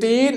3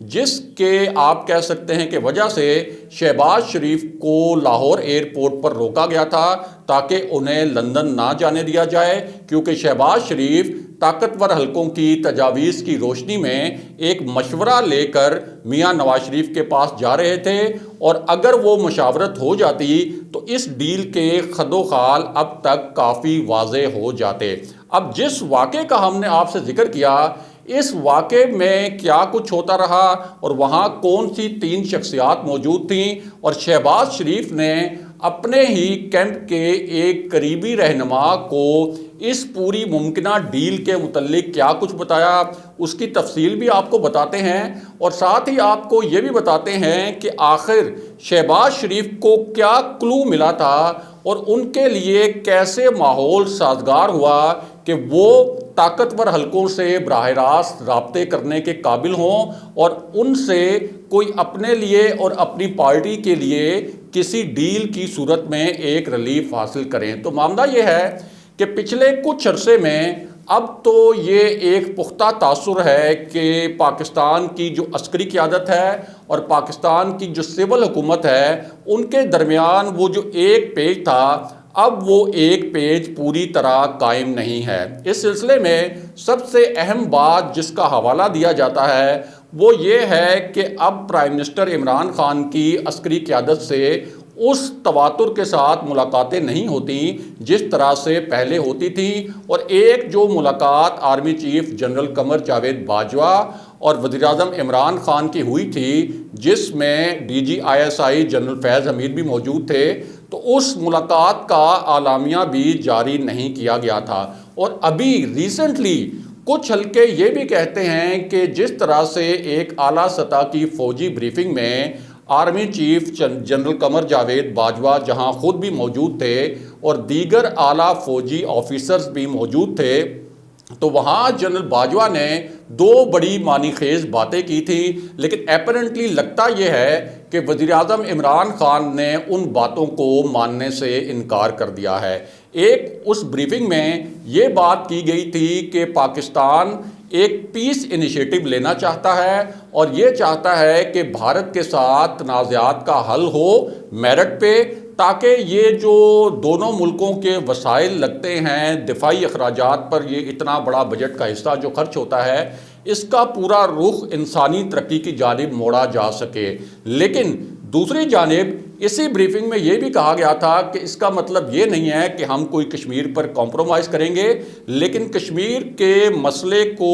جس کے آپ کہہ سکتے ہیں کہ وجہ سے شہباز شریف کو لاہور ایئرپورٹ پر روکا گیا تھا تاکہ انہیں لندن نہ جانے دیا جائے، کیونکہ شہباز شریف طاقتور حلقوں کی تجاویز کی روشنی میں ایک مشورہ لے کر میاں نواز شریف کے پاس جا رہے تھے، اور اگر وہ مشاورت ہو جاتی تو اس ڈیل کے خد و خال اب تک کافی واضح ہو جاتے۔ اب جس واقعے کا ہم نے آپ سے ذکر کیا، اس واقعے میں کیا کچھ ہوتا رہا اور وہاں کون سی 3 شخصیات موجود تھیں، اور شہباز شریف نے اپنے ہی کیمپ کے ایک قریبی رہنما کو اس پوری ممکنہ ڈیل کے متعلق کیا کچھ بتایا، اس کی تفصیل بھی آپ کو بتاتے ہیں، اور ساتھ ہی آپ کو یہ بھی بتاتے ہیں کہ آخر شہباز شریف کو کیا کلو ملا تھا اور ان کے لیے کیسے ماحول سازگار ہوا کہ وہ طاقتور حلقوں سے براہ راست رابطے کرنے کے قابل ہوں اور ان سے کوئی اپنے لیے اور اپنی پارٹی کے لیے کسی ڈیل کی صورت میں ایک ریلیف حاصل کریں۔ تو معاملہ یہ ہے کہ پچھلے کچھ عرصے میں اب تو یہ ایک پختہ تاثر ہے کہ پاکستان کی جو عسکری قیادت ہے اور پاکستان کی جو سول حکومت ہے، ان کے درمیان وہ جو ایک پیج تھا، اب وہ ایک پیج پوری طرح قائم نہیں ہے۔ اس سلسلے میں سب سے اہم بات جس کا حوالہ دیا جاتا ہے وہ یہ ہے کہ اب پرائم منسٹر عمران خان کی عسکری قیادت سے اس تواتر کے ساتھ ملاقاتیں نہیں ہوتی جس طرح سے پہلے ہوتی تھیں، اور ایک جو ملاقات army chief general Qamar Javed Bajwa اور وزیر اعظم عمران خان کی ہوئی تھی، جس میں DGISI جنرل فیض حمید بھی موجود تھے، تو اس ملاقات کا اعلامیہ بھی جاری نہیں کیا گیا تھا۔ اور ابھی ریسنٹلی کچھ حلقے یہ بھی کہتے ہیں کہ جس طرح سے ایک اعلیٰ سطح کی فوجی بریفنگ میں army chief general Qamar Javed Bajwa جہاں خود بھی موجود تھے اور دیگر اعلیٰ فوجی آفیسرز بھی موجود تھے، تو وہاں جنرل باجوہ نے 2 بڑی معنی خیز باتیں کی تھیں، لیکن اپیرنٹلی لگتا یہ ہے کہ وزیر اعظم عمران خان نے ان باتوں کو ماننے سے انکار کر دیا ہے۔ ایک اس بریفنگ میں یہ بات کی گئی تھی کہ پاکستان ایک پیس انیشیٹو لینا چاہتا ہے اور یہ چاہتا ہے کہ بھارت کے ساتھ تنازعات کا حل ہو میرٹ پہ، تاکہ یہ جو دونوں ملکوں کے وسائل لگتے ہیں دفاعی اخراجات پر، یہ اتنا بڑا بجٹ کا حصہ جو خرچ ہوتا ہے، اس کا پورا رخ انسانی ترقی کی جانب موڑا جا سکے۔ لیکن دوسری جانب اسی بریفنگ میں یہ بھی کہا گیا تھا کہ اس کا مطلب یہ نہیں ہے کہ ہم کوئی کشمیر پر کمپرومائز کریں گے، لیکن کشمیر کے مسئلے کو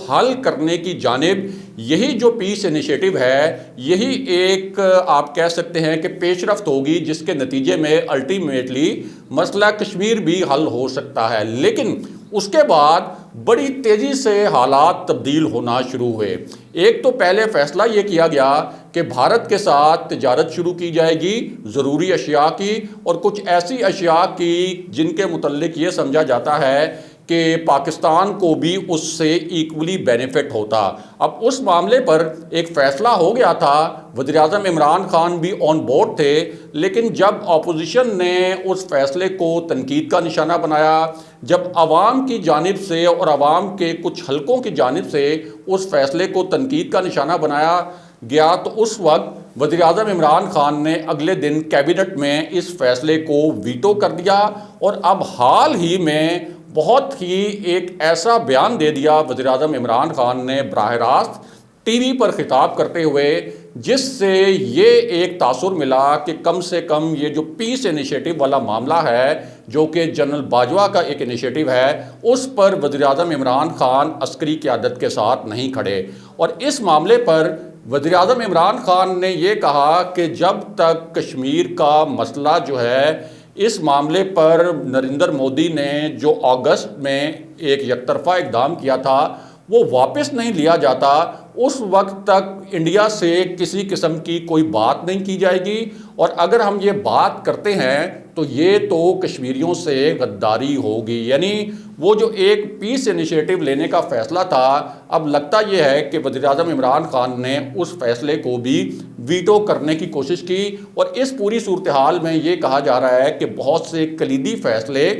حل کرنے کی جانب یہی جو پیس انیشیٹو ہے، یہی ایک آپ کہہ سکتے ہیں کہ پیش رفت ہوگی جس کے نتیجے میں الٹیمیٹلی مسئلہ کشمیر بھی حل ہو سکتا ہے۔ لیکن اس کے بعد بڑی تیزی سے حالات تبدیل ہونا شروع ہوئے۔ ایک تو پہلے فیصلہ یہ کیا گیا کہ بھارت کے ساتھ تجارت شروع کی جائے گی ضروری اشیاء کی، اور کچھ ایسی اشیاء کی جن کے متعلق یہ سمجھا جاتا ہے کہ پاکستان کو بھی اس سے ایکولی بینیفٹ ہوتا۔ اب اس معاملے پر ایک فیصلہ ہو گیا تھا، وزیر اعظم عمران خان بھی آن بورڈ تھے، لیکن جب اپوزیشن نے اس فیصلے کو تنقید کا نشانہ بنایا، جب عوام کی جانب سے اور عوام کے کچھ حلقوں کی جانب سے اس فیصلے کو تنقید کا نشانہ بنایا گیا، تو اس وقت وزیر اعظم عمران خان نے اگلے دن کیبنٹ میں اس فیصلے کو ویٹو کر دیا، اور اب حال ہی میں بہت ہی ایک ایسا بیان دے دیا وزیر اعظم عمران خان نے براہ راست ٹی وی پر خطاب کرتے ہوئے، جس سے یہ ایک تاثر ملا کہ کم سے کم یہ جو پیس انیشیٹو والا معاملہ ہے، جو کہ جنرل باجوہ کا ایک انیشیٹو ہے، اس پر وزیر اعظم عمران خان عسکری قیادت کے ساتھ نہیں کھڑے۔ اور اس معاملے پر وزیر اعظم عمران خان نے یہ کہا کہ جب تک کشمیر کا مسئلہ جو ہے، اس معاملے پر نریندر مودی نے جو اگست میں ایک یک طرفہ اقدام کیا تھا وہ واپس نہیں لیا جاتا، اس وقت تک انڈیا سے کسی قسم کی کوئی بات نہیں کی جائے گی، اور اگر ہم یہ بات کرتے ہیں تو یہ تو کشمیریوں سے غداری ہوگی۔ یعنی وہ جو ایک پیس انیشیٹو لینے کا فیصلہ تھا، اب لگتا یہ ہے کہ وزیر اعظم عمران خان نے اس فیصلے کو بھی ویٹو کرنے کی کوشش کی، اور اس پوری صورتحال میں یہ کہا جا رہا ہے کہ بہت سے کلیدی فیصلے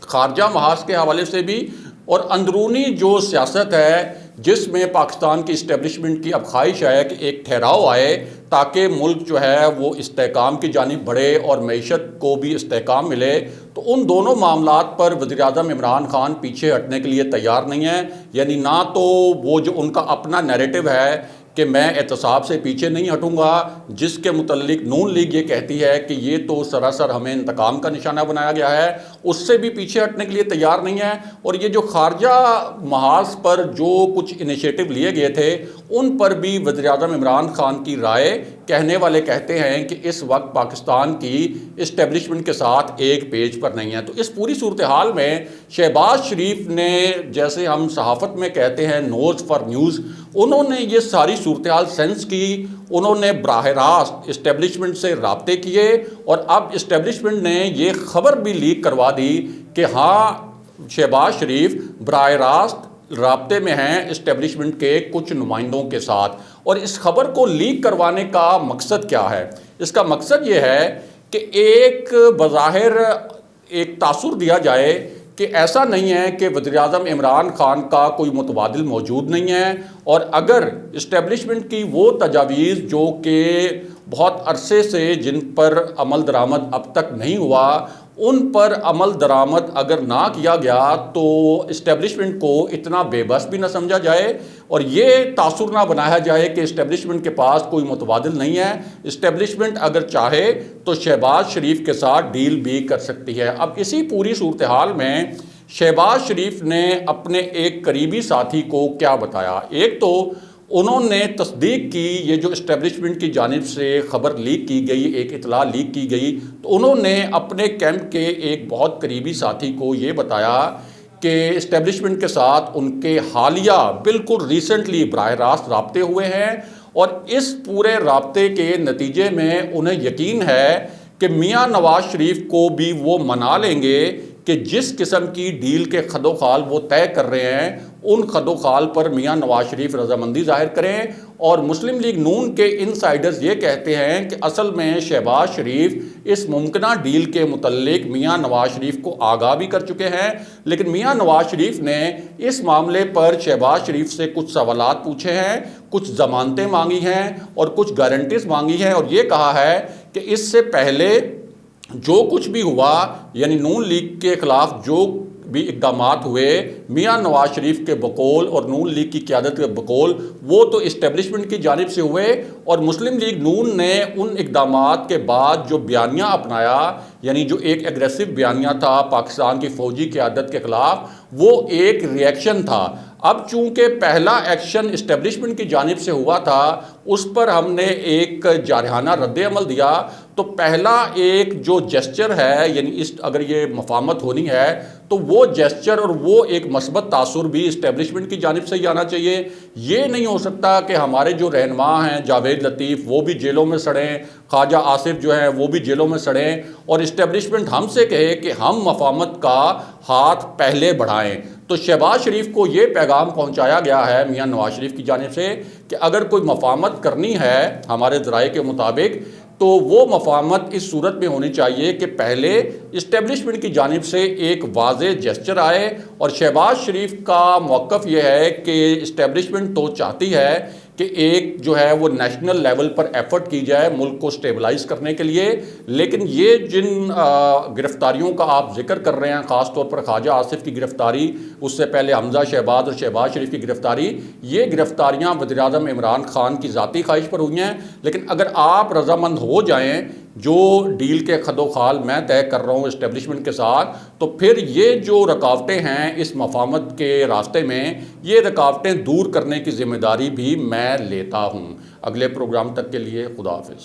خارجہ محاذ کے حوالے سے بھی اور اندرونی جو سیاست ہے جس میں پاکستان کی اسٹیبلشمنٹ کی اب خواہش ہے کہ ایک ٹھہراؤ آئے تاکہ ملک جو ہے وہ استحکام کی جانب بڑھے اور معیشت کو بھی استحکام ملے، تو ان دونوں معاملات پر وزیر اعظم عمران خان پیچھے ہٹنے کے لیے تیار نہیں ہیں۔ یعنی نہ تو وہ جو ان کا اپنا نیریٹو ہے کہ میں احتساب سے پیچھے نہیں ہٹوں گا، جس کے متعلق نون لیگ یہ کہتی ہے کہ یہ تو سراسر ہمیں انتقام کا نشانہ بنایا گیا ہے، اس سے بھی پیچھے ہٹنے کے لیے تیار نہیں ہے۔ اور یہ جو خارجہ محاذ پر جو کچھ انیشیٹو لیے گئے تھے ان پر بھی وزیر اعظم عمران خان کی رائے کہنے والے کہتے ہیں کہ اس وقت پاکستان کی اسٹیبلشمنٹ کے ساتھ ایک پیج پر نہیں ہے۔ تو اس پوری صورتحال میں شہباز شریف نے، جیسے ہم صحافت میں کہتے ہیں نوز فار نیوز، انہوں نے یہ ساری صورتحال سینس کی، انہوں نے براہ راست اسٹیبلشمنٹ سے رابطے کیے، اور اب اسٹیبلشمنٹ نے یہ خبر بھی لیک کروا دی کہ ہاں شہباز شریف براہ راست رابطے میں ہیں اسٹیبلشمنٹ کے کچھ نمائندوں کے ساتھ۔ اور اس خبر کو لیک کروانے کا مقصد کیا ہے؟ اس کا مقصد یہ ہے کہ ایک بظاہر ایک تاثر دیا جائے کہ ایسا نہیں ہے کہ وزیر اعظم عمران خان کا کوئی متبادل موجود نہیں ہے، اور اگر اسٹیبلشمنٹ کی وہ تجاویز جو کہ بہت عرصے سے جن پر عمل درآمد اب تک نہیں ہوا، ان پر عمل درآمد اگر نہ کیا گیا تو اسٹیبلشمنٹ کو اتنا بے بس بھی نہ سمجھا جائے، اور یہ تاثر نہ بنایا جائے کہ اسٹیبلشمنٹ کے پاس کوئی متبادل نہیں ہے۔ اسٹیبلشمنٹ اگر چاہے تو شہباز شریف کے ساتھ ڈیل بھی کر سکتی ہے۔ اب اسی پوری صورتحال میں شہباز شریف نے اپنے ایک قریبی ساتھی کو کیا بتایا؟ ایک تو انہوں نے تصدیق کی، یہ جو اسٹیبلشمنٹ کی جانب سے خبر لیک کی گئی، ایک اطلاع لیک کی گئی، تو انہوں نے اپنے کیمپ کے ایک بہت قریبی ساتھی کو یہ بتایا کہ اسٹیبلشمنٹ کے ساتھ ان کے حالیہ بالکل ریسنٹلی براہ راست رابطے ہوئے ہیں، اور اس پورے رابطے کے نتیجے میں انہیں یقین ہے کہ میاں نواز شریف کو بھی وہ منا لیں گے کہ جس قسم کی ڈیل کے خد و خال وہ طے کر رہے ہیں ان خد و خال پر میاں نواز شریف رضامندی ظاہر کریں۔ اور مسلم لیگ نون کے انسائیڈرز یہ کہتے ہیں کہ اصل میں شہباز شریف اس ممکنہ ڈیل کے متعلق میاں نواز شریف کو آگاہ بھی کر چکے ہیں، لیکن میاں نواز شریف نے اس معاملے پر شہباز شریف سے کچھ سوالات پوچھے ہیں، کچھ ضمانتیں مانگی ہیں اور کچھ گارنٹیز مانگی ہیں، اور یہ کہا ہے کہ اس سے پہلے جو کچھ بھی ہوا، یعنی نون لیگ کے خلاف جو بھی اقدامات ہوئے میاں نواز شریف کے بقول اور نون لیگ کی قیادت کے بقول، وہ تو اسٹیبلشمنٹ کی جانب سے ہوئے، اور مسلم لیگ نون نے ان اقدامات کے بعد جو بیانیہ اپنایا، یعنی جو ایک ایگریسو بیانیہ تھا پاکستان کی فوجی قیادت کے خلاف، وہ ایک ری ایکشن تھا۔ اب چونکہ پہلا ایکشن اسٹیبلشمنٹ کی جانب سے ہوا تھا، اس پر ہم نے ایک جارحانہ رد عمل دیا، تو پہلا ایک جو جیسچر ہے، یعنی اگر یہ مفاہمت ہونی ہے تو وہ جیسچر اور وہ ایک مثبت تاثر بھی اسٹیبلشمنٹ کی جانب سے ہی آنا چاہیے۔ یہ نہیں ہو سکتا کہ ہمارے جو رہنما ہیں جاوید لطیف وہ بھی جیلوں میں سڑیں، خواجہ آصف جو ہیں وہ بھی جیلوں میں سڑیں، اور اسٹیبلشمنٹ ہم سے کہے کہ ہم مفاہمت کا ہاتھ پہلے بڑھائیں۔ تو شہباز شریف کو یہ پیغام پہنچایا گیا ہے میاں نواز شریف کی جانب سے کہ اگر کوئی مفاہمت کرنی ہے ہمارے ذرائع کے مطابق، تو وہ مفاہمت اس صورت میں ہونی چاہیے کہ پہلے اسٹیبلشمنٹ کی جانب سے ایک واضح جیسچر آئے، اور شہباز شریف کا موقف یہ ہے کہ اسٹیبلشمنٹ تو چاہتی ہے کہ ایک جو ہے وہ نیشنل لیول پر ایفرٹ کی جائے ملک کو سٹیبلائز کرنے کے لیے، لیکن یہ جن گرفتاریوں کا آپ ذکر کر رہے ہیں، خاص طور پر خواجہ آصف کی گرفتاری، اس سے پہلے حمزہ شہباز اور شہباز شریف کی گرفتاری، یہ گرفتاریاں وزیر اعظم عمران خان کی ذاتی خواہش پر ہوئی ہیں، لیکن اگر آپ رضامند ہو جائیں جو ڈیل کے خد و خال میں طے کر رہا ہوں اسٹیبلشمنٹ کے ساتھ، تو پھر یہ جو رکاوٹیں ہیں اس مفاہمت کے راستے میں، یہ رکاوٹیں دور کرنے کی ذمہ داری بھی میں لیتا ہوں۔ اگلے پروگرام تک کے لیے خدا حافظ۔